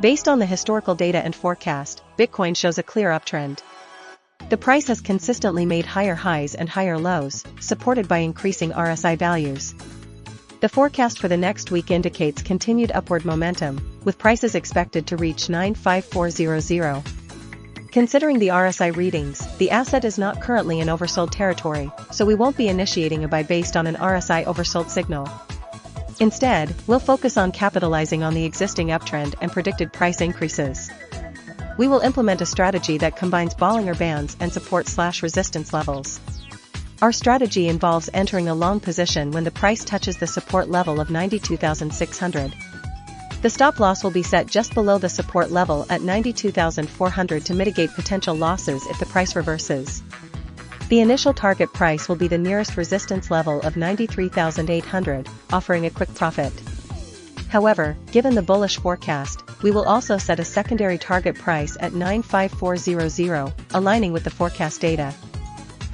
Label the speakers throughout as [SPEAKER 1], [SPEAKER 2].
[SPEAKER 1] Based on the historical data and forecast, Bitcoin shows a clear uptrend. The price has consistently made higher highs and higher lows, supported by increasing RSI values. The forecast for the next week indicates continued upward momentum, with prices expected to reach 95400. Considering the RSI readings, the asset is not currently in oversold territory, so we won't be initiating a buy based on an RSI oversold signal. Instead, we'll focus on capitalizing on the existing uptrend and predicted price increases. We will implement a strategy that combines Bollinger Bands and support/resistance levels. Our strategy involves entering a long position when the price touches the support level of 92,600. The stop loss will be set just below the support level at 92,400 to mitigate potential losses if the price reverses. The initial target price will be the nearest resistance level of 93,800, offering a quick profit. However, given the bullish forecast, we will also set a secondary target price at 95400, aligning with the forecast data.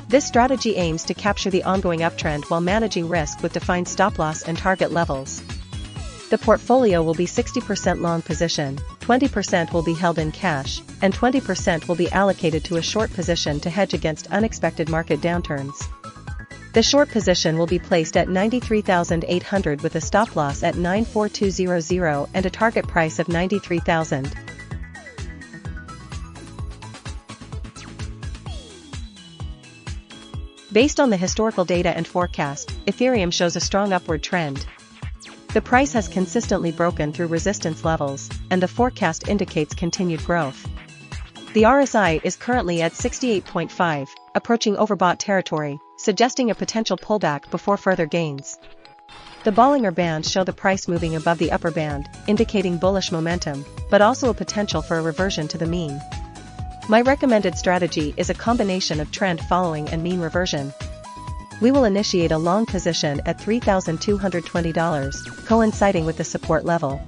[SPEAKER 1] This strategy aims to capture the ongoing uptrend while managing risk with defined stop-loss and target levels. The portfolio will be 60% long position, 20% will be held in cash, and 20% will be allocated to a short position to hedge against unexpected market downturns. The short position will be placed at 93,800 with a stop-loss at 94200 and a target price of 93,000. Based on the historical data and forecast, Ethereum shows a strong upward trend. The price has consistently broken through resistance levels, and the forecast indicates continued growth. The RSI is currently at 68.5, approaching overbought territory, suggesting a potential pullback before further gains. The Bollinger Bands show the price moving above the upper band, indicating bullish momentum, but also a potential for a reversion to the mean. My recommended strategy is a combination of trend following and mean reversion. We will initiate a long position at $3,220, coinciding with the support level.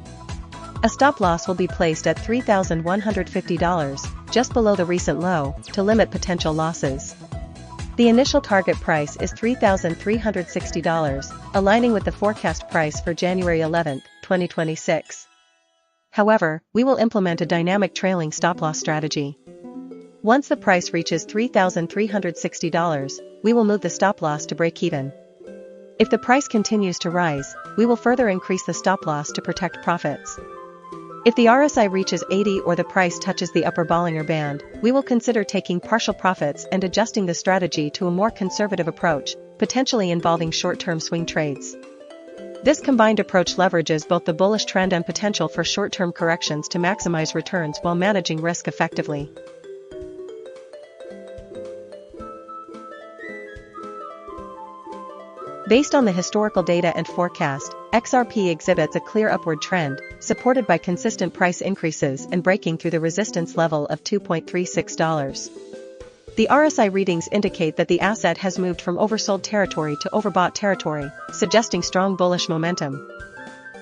[SPEAKER 1] A stop loss will be placed at $3,150, just below the recent low, to limit potential losses. The initial target price is $3,360, aligning with the forecast price for January 11, 2026. However, we will implement a dynamic trailing stop-loss strategy. Once the price reaches $3,360, we will move the stop-loss to break even. If the price continues to rise, we will further increase the stop-loss to protect profits. If the RSI reaches 80 or the price touches the upper Bollinger Band, we will consider taking partial profits and adjusting the strategy to a more conservative approach, potentially involving short-term swing trades. This combined approach leverages both the bullish trend and potential for short-term corrections to maximize returns while managing risk effectively. Based on the historical data and forecast, XRP exhibits a clear upward trend, supported by consistent price increases and breaking through the resistance level of $2.36. The RSI readings indicate that the asset has moved from oversold territory to overbought territory, suggesting strong bullish momentum.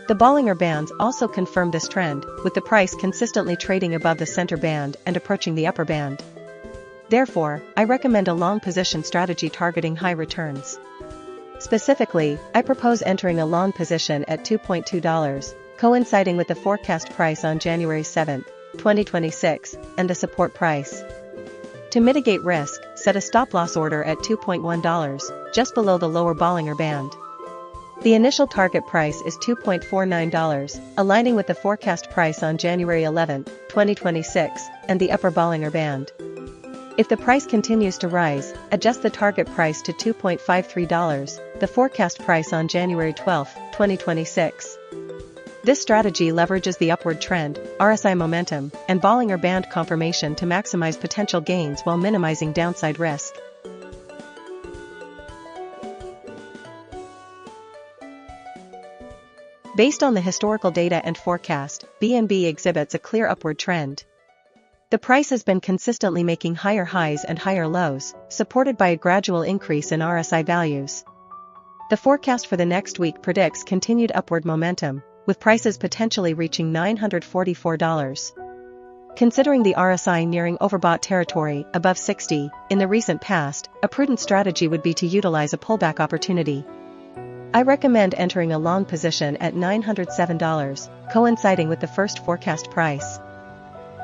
[SPEAKER 1] The Bollinger Bands also confirm this trend, with the price consistently trading above the center band and approaching the upper band. Therefore, I recommend a long position strategy targeting high returns. Specifically, I propose entering a long position at $2.2, coinciding with the forecast price on January 7, 2026, and the support price. To mitigate risk, set a stop-loss order at $2.1, just below the lower Bollinger Band. The initial target price is $2.49, aligning with the forecast price on January 11, 2026, and the upper Bollinger Band. If the price continues to rise, adjust the target price to $2.53, the forecast price on January 12, 2026. This strategy leverages the upward trend, RSI momentum, and Bollinger Band confirmation to maximize potential gains while minimizing downside risk. Based on the historical data and forecast, BNB exhibits a clear upward trend. The price has been consistently making higher highs and higher lows, supported by a gradual increase in RSI values. The forecast for the next week predicts continued upward momentum, with prices potentially reaching $944. Considering the RSI nearing overbought territory, above 60, in the recent past, a prudent strategy would be to utilize a pullback opportunity. I recommend entering a long position at $907, coinciding with the first forecast price.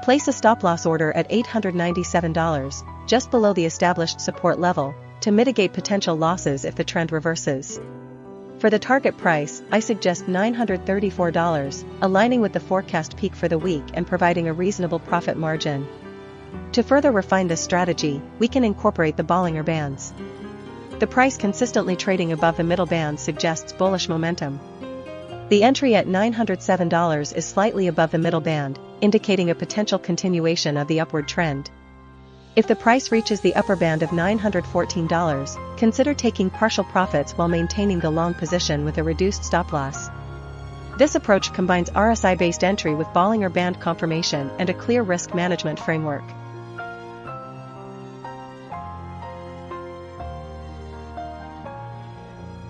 [SPEAKER 1] Place a stop-loss order at $897, just below the established support level, to mitigate potential losses if the trend reverses. For the target price, I suggest $934, aligning with the forecast peak for the week and providing a reasonable profit margin. To further refine this strategy, we can incorporate the Bollinger Bands. The price consistently trading above the middle band suggests bullish momentum. The entry at $907 is slightly above the middle band, indicating a potential continuation of the upward trend. If the price reaches the upper band of $914, consider taking partial profits while maintaining the long position with a reduced stop-loss. This approach combines RSI-based entry with Bollinger Band confirmation and a clear risk management framework.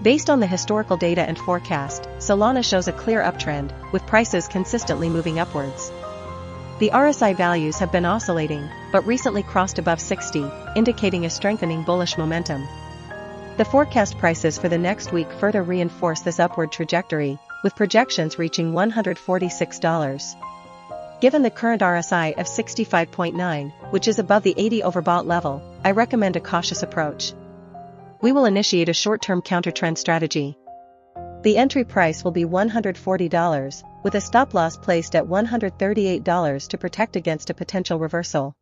[SPEAKER 1] Based on the historical data and forecast, Solana shows a clear uptrend, with prices consistently moving upwards. The RSI values have been oscillating, but recently crossed above 60, indicating a strengthening bullish momentum. The forecast prices for the next week further reinforce this upward trajectory, with projections reaching $146. Given the current RSI of 65.9, which is above the 80 overbought level, I recommend a cautious approach. We will initiate a short-term counter-trend strategy. The entry price will be $140, with a stop-loss placed at $138 to protect against a potential reversal.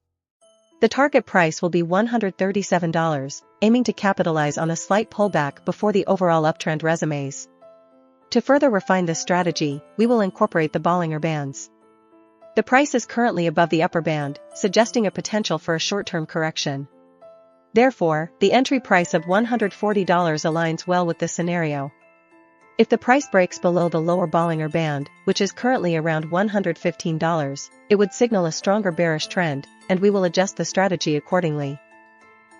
[SPEAKER 1] The target price will be $137, aiming to capitalize on a slight pullback before the overall uptrend resumes. To further refine this strategy, we will incorporate the Bollinger Bands. The price is currently above the upper band, suggesting a potential for a short-term correction. Therefore, the entry price of $140 aligns well with this scenario. If the price breaks below the lower Bollinger Band, which is currently around $115, it would signal a stronger bearish trend, and we will adjust the strategy accordingly.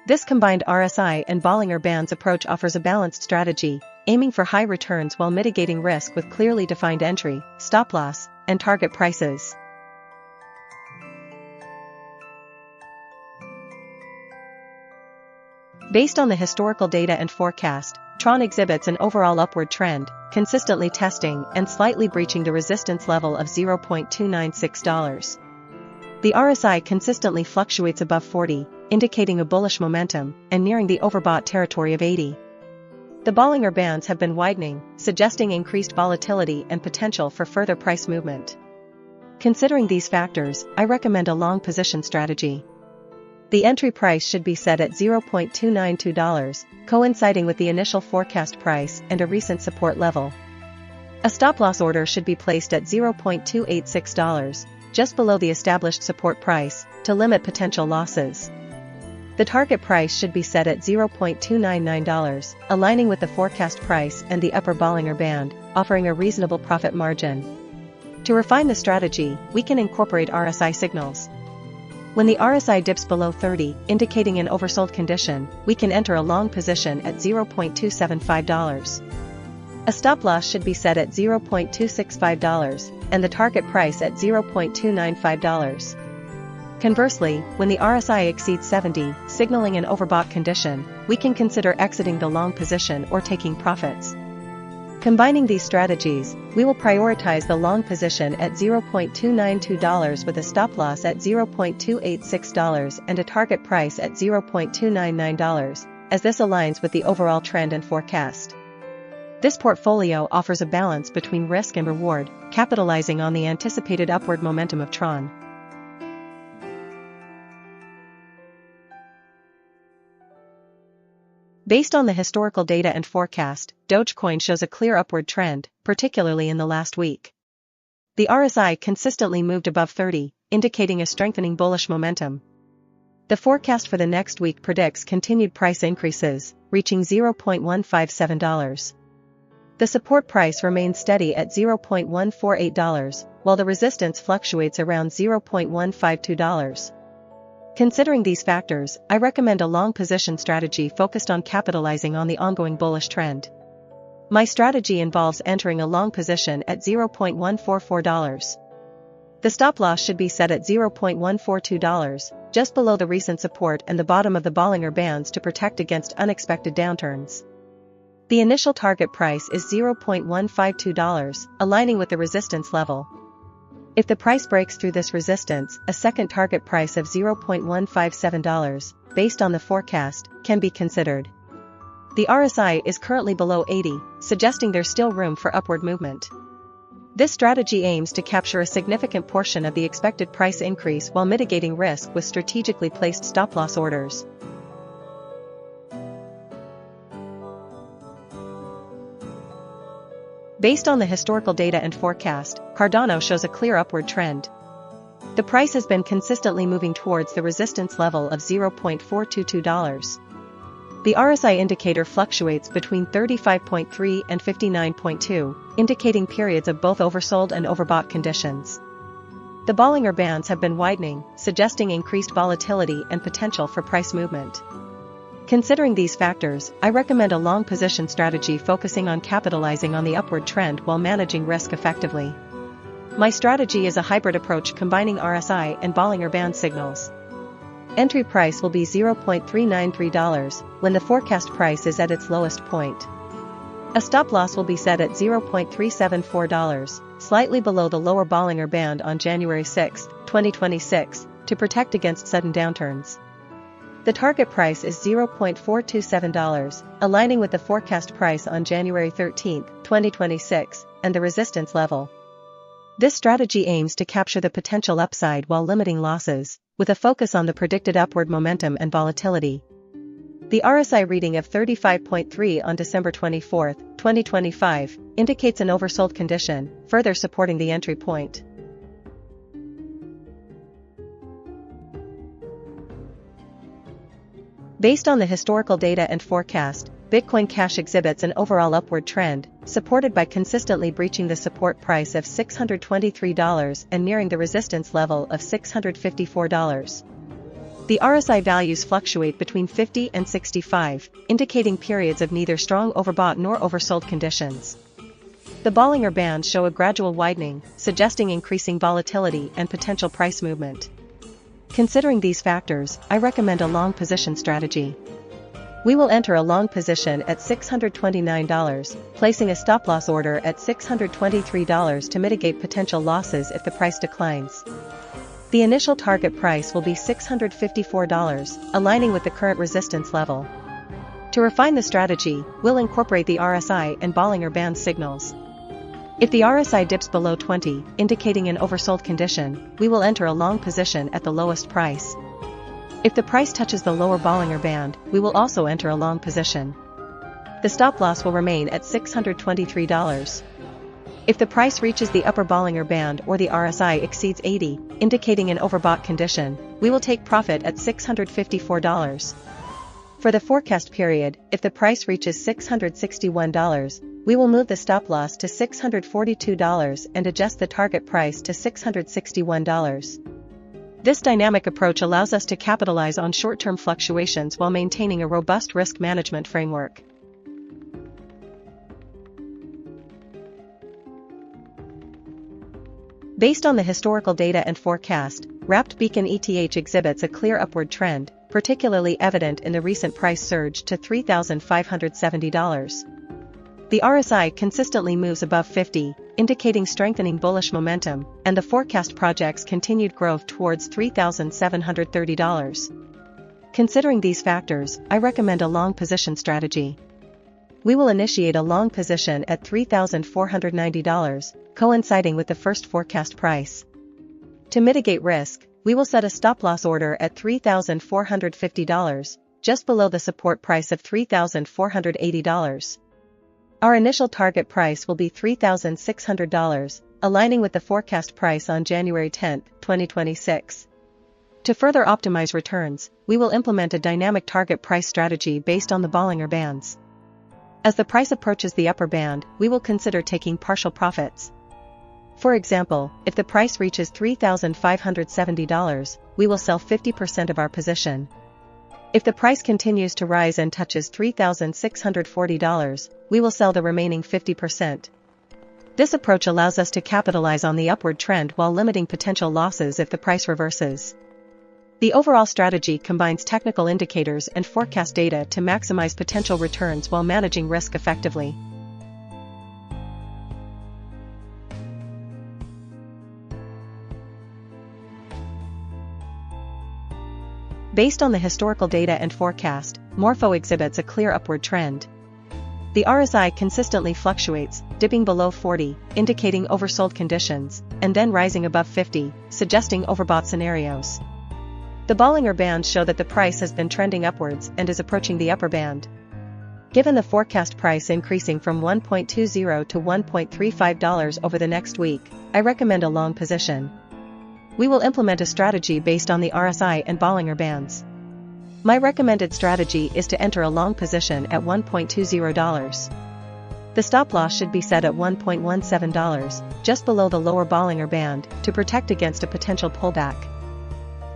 [SPEAKER 1] This combined RSI and Bollinger Bands approach offers a balanced strategy, aiming for high returns while mitigating risk with clearly defined entry, stop-loss, and target prices. Based on the historical data and forecast, TRON exhibits an overall upward trend, consistently testing and slightly breaching the resistance level of $0.296. The RSI consistently fluctuates above 40, indicating a bullish momentum, and nearing the overbought territory of 80. The Bollinger Bands have been widening, suggesting increased volatility and potential for further price movement. Considering these factors, I recommend a long position strategy. The entry price should be set at $0.292, coinciding with the initial forecast price and a recent support level. A stop-loss order should be placed at $0.286, just below the established support price, to limit potential losses. The target price should be set at $0.299, aligning with the forecast price and the upper Bollinger Band, offering a reasonable profit margin. To refine the strategy, we can incorporate RSI signals. When the RSI dips below 30, indicating an oversold condition, we can enter a long position at $0.275. A stop-loss should be set at $0.265, and the target price at $0.295. Conversely, when the RSI exceeds 70, signaling an overbought condition, we can consider exiting the long position or taking profits. Combining these strategies, we will prioritize the long position at $0.292 with a stop-loss at $0.286 and a target price at $0.299, as this aligns with the overall trend and forecast. This portfolio offers a balance between risk and reward, capitalizing on the anticipated upward momentum of TRON. Based on the historical data and forecast, Dogecoin shows a clear upward trend, particularly in the last week. The RSI consistently moved above 30, indicating a strengthening bullish momentum. The forecast for the next week predicts continued price increases, reaching $0.157. The support price remains steady at $0.148, while the resistance fluctuates around $0.152. Considering these factors, I recommend a long position strategy focused on capitalizing on the ongoing bullish trend. My strategy involves entering a long position at $0.144. The stop-loss should be set at $0.142, just below the recent support and the bottom of the Bollinger Bands to protect against unexpected downturns. The initial target price is $0.152, aligning with the resistance level. If the price breaks through this resistance, a second target price of $0.157, based on the forecast, can be considered. The RSI is currently below 80, suggesting there's still room for upward movement. This strategy aims to capture a significant portion of the expected price increase while mitigating risk with strategically placed stop-loss orders. Based on the historical data and forecast, Cardano shows a clear upward trend. The price has been consistently moving towards the resistance level of $0.422. The RSI indicator fluctuates between 35.3 and 59.2, indicating periods of both oversold and overbought conditions. The Bollinger Bands have been widening, suggesting increased volatility and potential for price movement. Considering these factors, I recommend a long position strategy focusing on capitalizing on the upward trend while managing risk effectively. My strategy is a hybrid approach combining RSI and Bollinger Band signals. Entry price will be $0.393 when the forecast price is at its lowest point. A stop loss will be set at $0.374, slightly below the lower Bollinger Band on January 6, 2026, to protect against sudden downturns. The target price is $0.427, aligning with the forecast price on January 13, 2026, and the resistance level. This strategy aims to capture the potential upside while limiting losses, with a focus on the predicted upward momentum and volatility. The RSI reading of 35.3 on December 24, 2025, indicates an oversold condition, further supporting the entry point. Based on the historical data and forecast, Bitcoin Cash exhibits an overall upward trend, supported by consistently breaching the support price of $623 and nearing the resistance level of $654. The RSI values fluctuate between 50 and 65, indicating periods of neither strong overbought nor oversold conditions. The Bollinger Bands show a gradual widening, suggesting increasing volatility and potential price movement. Considering these factors, I recommend a long position strategy. We will enter a long position at $629, placing a stop-loss order at $623 to mitigate potential losses if the price declines. The initial target price will be $654, aligning with the current resistance level. To refine the strategy, we'll incorporate the RSI and Bollinger Band signals. If the RSI dips below 20, indicating an oversold condition, we will enter a long position at the lowest price. If the price touches the lower Bollinger Band, we will also enter a long position. The stop loss will remain at $623. If the price reaches the upper Bollinger Band or the RSI exceeds 80, indicating an overbought condition, we will take profit at $654. For the forecast period, if the price reaches $661, we will move the stop loss to $642 and adjust the target price to $661. This dynamic approach allows us to capitalize on short-term fluctuations while maintaining a robust risk management framework. Based on the historical data and forecast, Wrapped Beacon ETH exhibits a clear upward trend, particularly evident in the recent price surge to $3,570. The RSI consistently moves above 50, indicating strengthening bullish momentum, and the forecast projects continued growth towards $3,730. Considering these factors, I recommend a long position strategy. We will initiate a long position at $3,490, coinciding with the first forecast price. To mitigate risk, we will set a stop-loss order at $3,450, just below the support price of $3,480. Our initial target price will be $3,600, aligning with the forecast price on January 10, 2026. To further optimize returns, we will implement a dynamic target price strategy based on the Bollinger Bands. As the price approaches the upper band, we will consider taking partial profits. For example, if the price reaches $3,570, we will sell 50% of our position. If the price continues to rise and touches $3,640, we will sell the remaining 50%. This approach allows us to capitalize on the upward trend while limiting potential losses if the price reverses. The overall strategy combines technical indicators and forecast data to maximize potential returns while managing risk effectively. Based on the historical data and forecast, Morpho exhibits a clear upward trend. The RSI consistently fluctuates, dipping below 40, indicating oversold conditions, and then rising above 50, suggesting overbought scenarios. The Bollinger Bands show that the price has been trending upwards and is approaching the upper band. Given the forecast price increasing from $1.20 to $1.35 over the next week, I recommend a long position. We will implement a strategy based on the RSI and Bollinger Bands. My recommended strategy is to enter a long position at $1.20. The stop loss should be set at $1.17, just below the lower Bollinger Band, to protect against a potential pullback.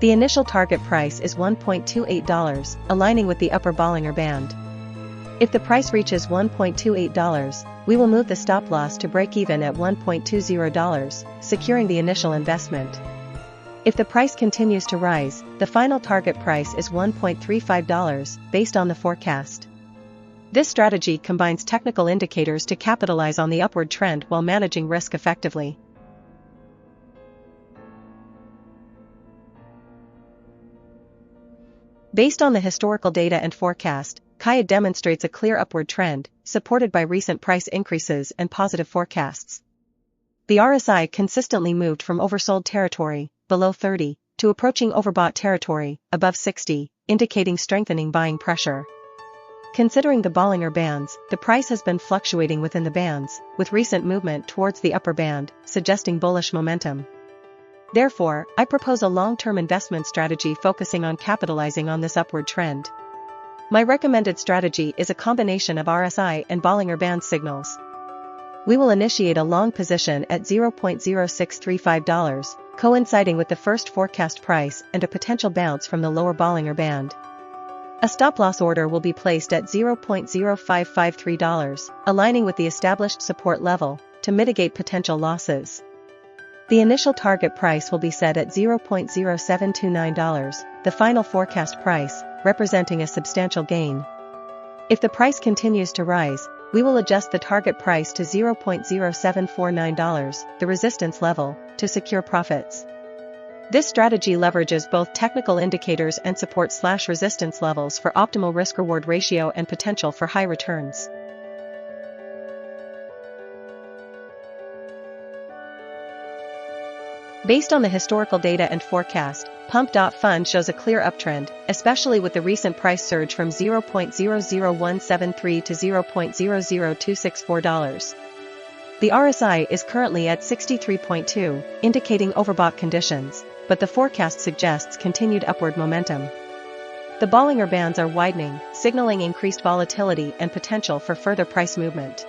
[SPEAKER 1] The initial target price is $1.28, aligning with the upper Bollinger Band. If the price reaches $1.28, we will move the stop loss to break even at $1.20, securing the initial investment. If the price continues to rise, the final target price is $1.35, based on the forecast. This strategy combines technical indicators to capitalize on the upward trend while managing risk effectively. Based on the historical data and forecast, Kaia demonstrates a clear upward trend, supported by recent price increases and positive forecasts. The RSI consistently moved from oversold territory, below 30, to approaching overbought territory, above 60, indicating strengthening buying pressure. Considering the Bollinger Bands, the price has been fluctuating within the bands, with recent movement towards the upper band, suggesting bullish momentum. Therefore, I propose a long-term investment strategy focusing on capitalizing on this upward trend. My recommended strategy is a combination of RSI and Bollinger Band signals. We will initiate a long position at $0.0635, coinciding with the first forecast price and a potential bounce from the lower Bollinger Band. A stop-loss order will be placed at $0.0553, aligning with the established support level, to mitigate potential losses. The initial target price will be set at $0.0729, the final forecast price, representing a substantial gain. If the price continues to rise, we will adjust the target price to $0.0749, the resistance level, to secure profits. This strategy leverages both technical indicators and support/resistance levels for optimal risk-reward ratio and potential for high returns. Based on the historical data and forecast, Pump.fun shows a clear uptrend, especially with the recent price surge from $0.00173 to $0.00264. The RSI is currently at 63.2, indicating overbought conditions, but the forecast suggests continued upward momentum. The Bollinger Bands are widening, signaling increased volatility and potential for further price movement.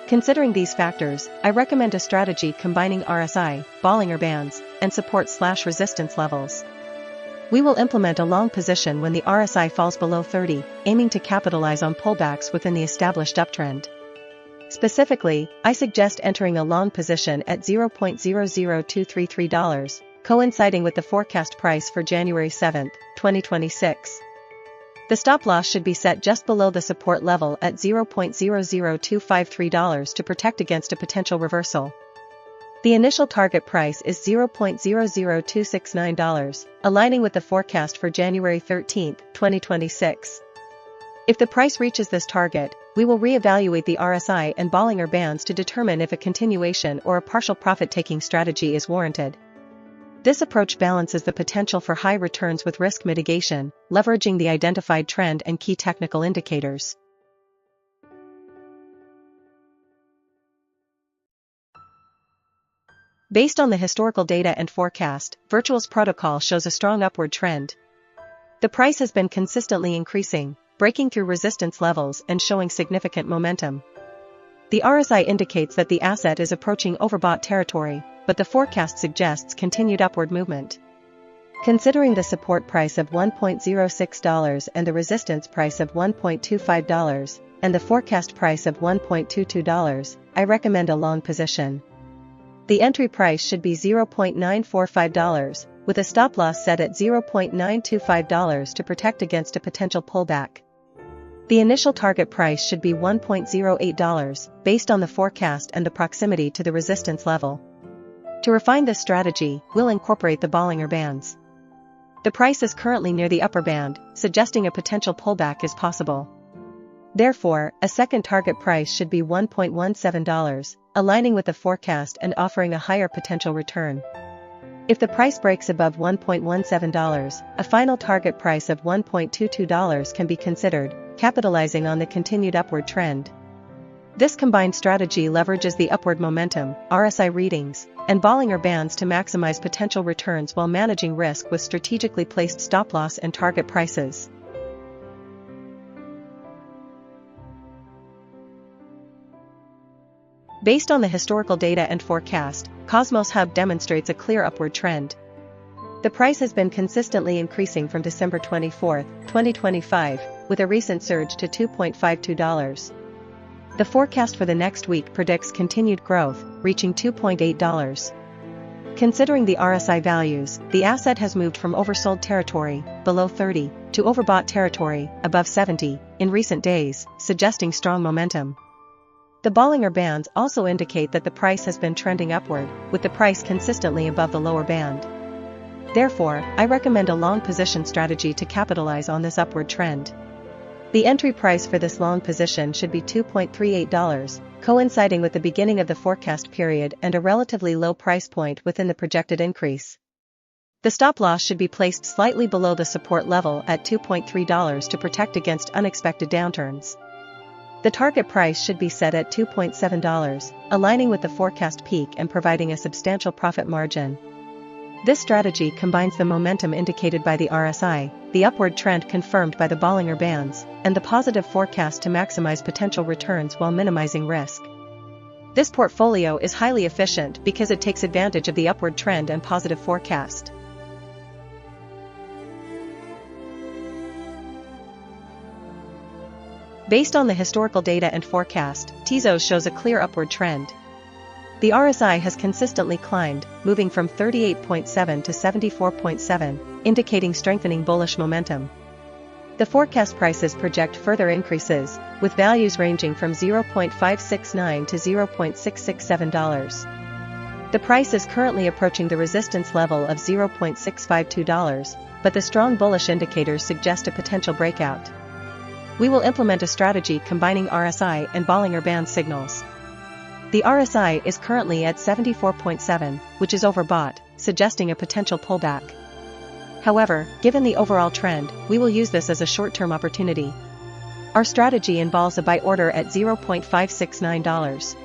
[SPEAKER 1] Considering these factors, I recommend a strategy combining RSI, Bollinger Bands, and support/resistance levels. We will implement a long position when the RSI falls below 30, aiming to capitalize on pullbacks within the established uptrend. Specifically, I suggest entering a long position at $0.00233, coinciding with the forecast price for January 7, 2026. The stop loss should be set just below the support level at $0.00253 to protect against a potential reversal. The initial target price is $0.00269, aligning with the forecast for January 13, 2026. If the price reaches this target, we will reevaluate the RSI and Bollinger Bands to determine if a continuation or a partial profit-taking strategy is warranted. This approach balances the potential for high returns with risk mitigation, leveraging the identified trend and key technical indicators. Based on the historical data and forecast, Virtual's protocol shows a strong upward trend. The price has been consistently increasing, breaking through resistance levels and showing significant momentum. The RSI indicates that the asset is approaching overbought territory, but the forecast suggests continued upward movement. Considering the support price of $1.06 and the resistance price of $1.25, and the forecast price of $1.22, I recommend a long position. The entry price should be $0.945, with a stop loss set at $0.925 to protect against a potential pullback. The initial target price should be $1.08 based on the forecast and the proximity to the resistance level. To refine this strategy, we'll incorporate the Bollinger Bands. The price is currently near the upper band, suggesting a potential pullback is possible. Therefore, a second target price should be $1.17, aligning with the forecast and offering a higher potential return. If the price breaks above $1.17, a final target price of $1.22 can be considered, capitalizing on the continued upward trend. This combined strategy leverages the upward momentum, RSI readings, and Bollinger Bands to maximize potential returns while managing risk with strategically placed stop-loss and target prices. Based on the historical data and forecast, Cosmos Hub demonstrates a clear upward trend. The price has been consistently increasing from December 24, 2025, with a recent surge to $2.52. The forecast for the next week predicts continued growth, reaching $2.8. Considering the RSI values, the asset has moved from oversold territory, below 30, to overbought territory, above 70, in recent days, suggesting strong momentum. The Bollinger Bands also indicate that the price has been trending upward, with the price consistently above the lower band. Therefore, I recommend a long position strategy to capitalize on this upward trend. The entry price for this long position should be $2.38, coinciding with the beginning of the forecast period and a relatively low price point within the projected increase. The stop loss should be placed slightly below the support level at $2.3 to protect against unexpected downturns. The target price should be set at $2.7, aligning with the forecast peak and providing a substantial profit margin. This strategy combines the momentum indicated by the RSI, the upward trend confirmed by the Bollinger Bands, and the positive forecast to maximize potential returns while minimizing risk. This portfolio is highly efficient because it takes advantage of the upward trend and positive forecast. Based on the historical data and forecast, Tezos shows a clear upward trend. The RSI has consistently climbed, moving from 38.7 to 74.7, indicating strengthening bullish momentum. The forecast prices project further increases, with values ranging from $0.569 to $0.667. The price is currently approaching the resistance level of $0.652, but the strong bullish indicators suggest a potential breakout. We will implement a strategy combining RSI and Bollinger Band signals. The RSI is currently at 74.7, which is overbought, suggesting a potential pullback. However, given the overall trend, we will use this as a short-term opportunity. Our strategy involves a buy order at $0.569.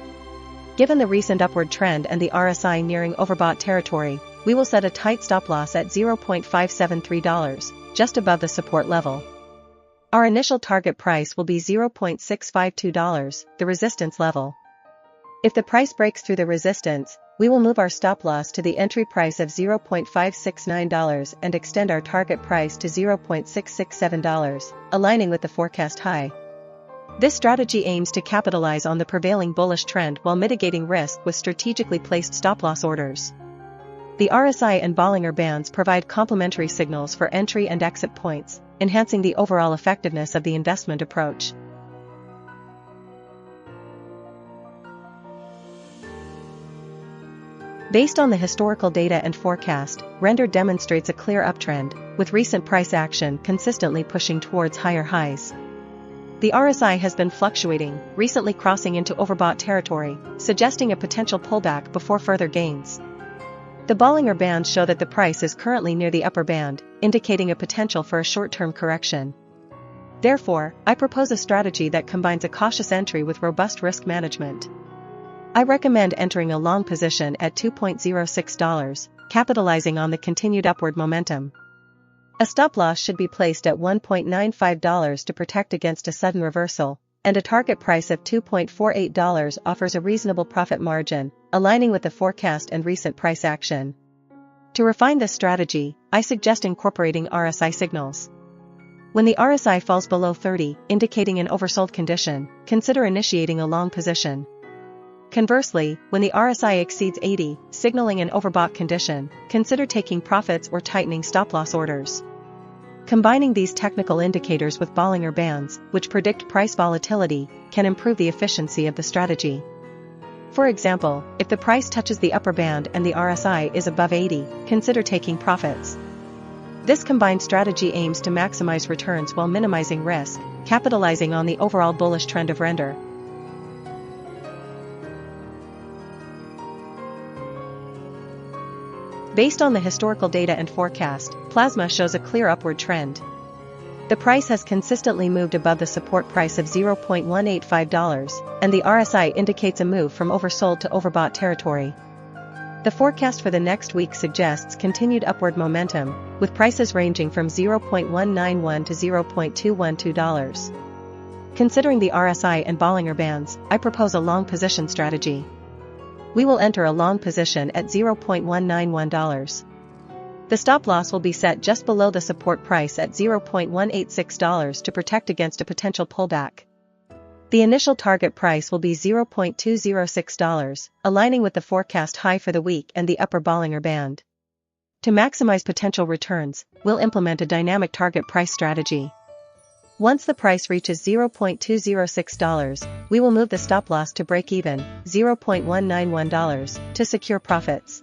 [SPEAKER 1] Given the recent upward trend and the RSI nearing overbought territory, we will set a tight stop loss at $0.573, just above the support level. Our initial target price will be $0.652, the resistance level. If the price breaks through the resistance, we will move our stop loss to the entry price of $0.569 and extend our target price to $0.667, aligning with the forecast high. This strategy aims to capitalize on the prevailing bullish trend while mitigating risk with strategically placed stop-loss orders. The RSI and Bollinger Bands provide complementary signals for entry and exit points, enhancing the overall effectiveness of the investment approach. Based on the historical data and forecast, Render demonstrates a clear uptrend, with recent price action consistently pushing towards higher highs. The RSI has been fluctuating, recently crossing into overbought territory, suggesting a potential pullback before further gains. The Bollinger Bands show that the price is currently near the upper band, indicating a potential for a short-term correction. Therefore, I propose a strategy that combines a cautious entry with robust risk management. I recommend entering a long position at $2.06, capitalizing on the continued upward momentum. A stop loss should be placed at $1.95 to protect against a sudden reversal, and a target price of $2.48 offers a reasonable profit margin, aligning with the forecast and recent price action. To refine this strategy, I suggest incorporating RSI signals. When the RSI falls below 30, indicating an oversold condition, consider initiating a long position. Conversely, when the RSI exceeds 80, signaling an overbought condition, consider taking profits or tightening stop-loss orders. Combining these technical indicators with Bollinger Bands, which predict price volatility, can improve the efficiency of the strategy. For example, if the price touches the upper band and the RSI is above 80, consider taking profits. This combined strategy aims to maximize returns while minimizing risk, capitalizing on the overall bullish trend of render. Based on the historical data and forecast, Plasma shows a clear upward trend. The price has consistently moved above the support price of $0.185, and the RSI indicates a move from oversold to overbought territory. The forecast for the next week suggests continued upward momentum, with prices ranging from $0.191 to $0.212. Considering the RSI and Bollinger Bands, I propose a long position strategy. We will enter a long position at $0.191. The stop loss will be set just below the support price at $0.186 to protect against a potential pullback. The initial target price will be $0.206, aligning with the forecast high for the week and the upper Bollinger Band. To maximize potential returns, we'll implement a dynamic target price strategy. Once the price reaches $0.206, we will move the stop loss to break even, $0.191, to secure profits.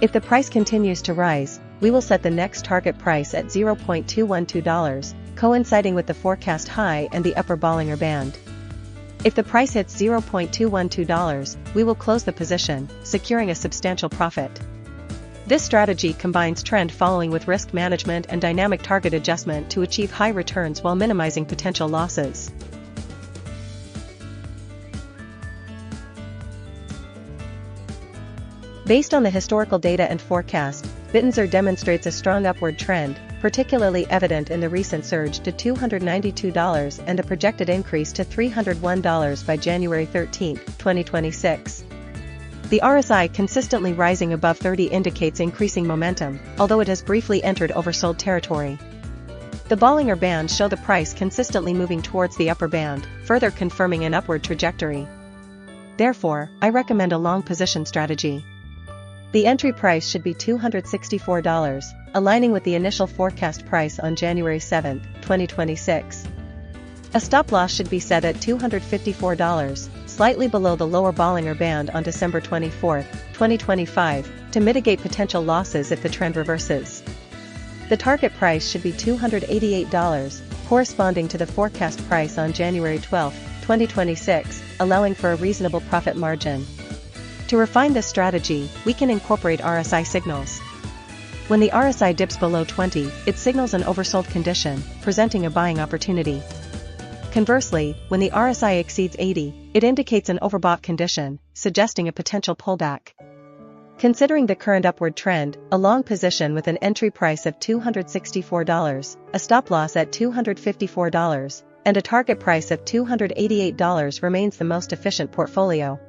[SPEAKER 1] If the price continues to rise, we will set the next target price at $0.212, coinciding with the forecast high and the upper Bollinger Band. If the price hits $0.212, we will close the position, securing a substantial profit. This strategy combines trend following with risk management and dynamic target adjustment to achieve high returns while minimizing potential losses. Based on the historical data and forecast, Bittensor demonstrates a strong upward trend, particularly evident in the recent surge to $292 and a projected increase to $301 by January 13, 2026. The RSI consistently rising above 30 indicates increasing momentum, although it has briefly entered oversold territory. The Bollinger Bands show the price consistently moving towards the upper band, further confirming an upward trajectory. Therefore, I recommend a long position strategy. The entry price should be $264, aligning with the initial forecast price on January 7, 2026. A stop loss should be set at $254, slightly below the lower Bollinger Band on December 24, 2025, to mitigate potential losses if the trend reverses. The target price should be $288, corresponding to the forecast price on January 12, 2026, allowing for a reasonable profit margin. To refine this strategy, we can incorporate RSI signals. When the RSI dips below 20, it signals an oversold condition, presenting a buying opportunity. Conversely, when the RSI exceeds 80, it indicates an overbought condition, suggesting a potential pullback. Considering the current upward trend, a long position with an entry price of $264, a stop loss at $254, and a target price of $288 remains the most efficient portfolio.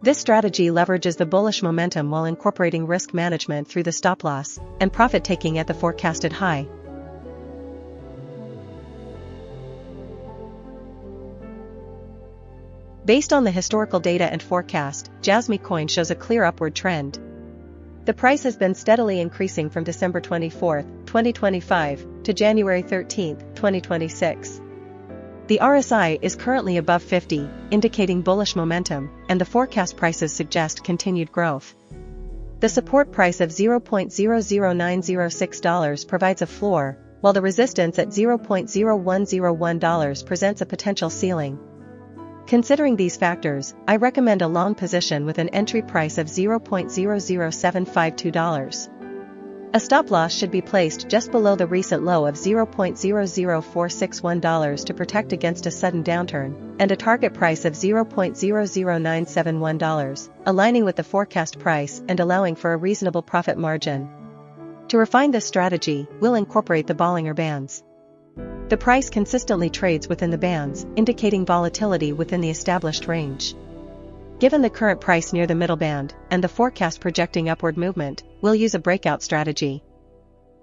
[SPEAKER 1] This strategy leverages the bullish momentum while incorporating risk management through the stop loss and profit taking at the forecasted high. Based on the historical data and forecast, JasmyCoin shows a clear upward trend. The price has been steadily increasing from December 24, 2025, to January 13, 2026. The RSI is currently above 50, indicating bullish momentum, and the forecast prices suggest continued growth. The support price of $0.00906 provides a floor, while the resistance at $0.0101 presents a potential ceiling. Considering these factors, I recommend a long position with an entry price of $0.00752. A stop loss should be placed just below the recent low of $0.00461 to protect against a sudden downturn, and a target price of $0.00971, aligning with the forecast price and allowing for a reasonable profit margin. To refine this strategy, we'll incorporate the Bollinger Bands. The price consistently trades within the bands, indicating volatility within the established range. Given the current price near the middle band, and the forecast projecting upward movement, we'll use a breakout strategy.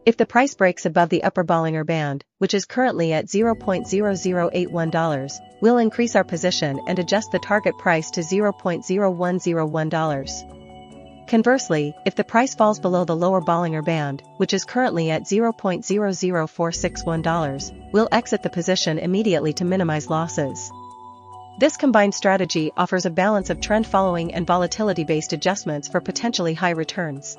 [SPEAKER 1] If the price breaks above the upper Bollinger Band, which is currently at $0.0081, we'll increase our position and adjust the target price to $0.0101. Conversely, if the price falls below the lower Bollinger Band, which is currently at $0.00461, we'll exit the position immediately to minimize losses. This combined strategy offers a balance of trend following and volatility-based adjustments for potentially high returns.